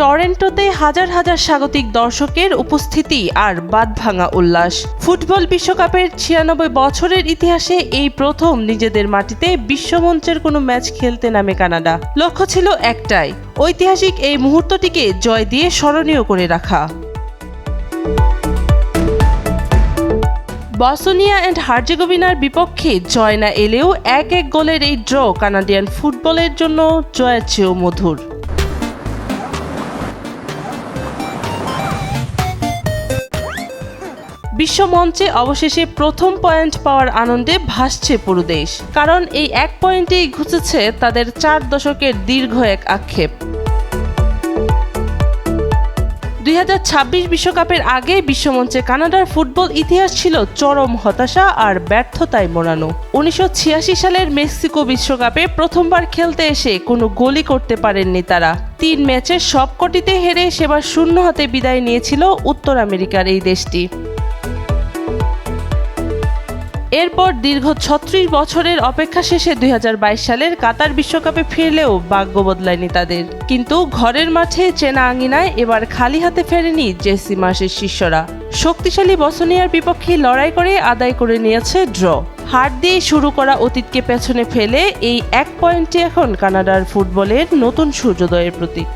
টরন্টোতে হাজার হাজার স্বাগতিক দর্শকের উপস্থিতি আর বাঁধভাঙা উল্লাস। ফুটবল বিশ্বকাপের ৯৬ বছরের ইতিহাসে এই প্রথম নিজেদের মাটিতে বিশ্বমঞ্চের কোনো ম্যাচ খেলতে নামে কানাডা। লক্ষ্য ছিল একটাই, ঐতিহাসিক এই মুহূর্তটিকে জয় দিয়ে স্মরণীয় করে রাখা। বসনিয়া অ্যান্ড হার্জেগোভিনার বিপক্ষে জয় না এলেও ১-১ গোলের এই ড্র কানাডিয়ান ফুটবলের জন্য জয়ের চেয়েও মধুর। বিশ্বমঞ্চে অবশেষে প্রথম পয়েন্ট পাওয়ার আনন্দে ভাসছে পুরো দেশ, কারণ এই এক পয়েন্টেই ঘুচেছে তাদের ৪ দশকের দীর্ঘ এক আক্ষেপ। ২০২৬ বিশ্বকাপের আগে বিশ্বমঞ্চে কানাডার ফুটবল ইতিহাস ছিল চরম হতাশা আর ব্যর্থতায় মোড়ানো। ১৯৮৬ সালের মেক্সিকো বিশ্বকাপে প্রথমবার খেলতে এসে কোনো গোলই করতে পারেননি তারা। ৩ ম্যাচের সবকটিতে হেরে সেবার শূন্য হাতে বিদায় নিয়েছিল উত্তর আমেরিকার এই দেশটি। এরপর দীর্ঘ ৩৬ বছরের অপেক্ষা শেষে ২০২২ সালের কাতার বিশ্বকাপে ফিরলেও ভাগ্য বদলায়নি তাদের। কিন্তু ঘরের মাঠে চেনা আঙিনায় এবার খালি হাতে ফেরেনি জেসি মার্শের শিষ্যরা। শক্তিশালী বসনিয়ার বিপক্ষে লড়াই করে আদায় করে নিয়েছে ড্র। হার দিয়ে শুরু করা অতীতকে পেছনে ফেলে এই এক পয়েন্টটি এখন কানাডার ফুটবলের নতুন সূর্যোদয়ের প্রতীক।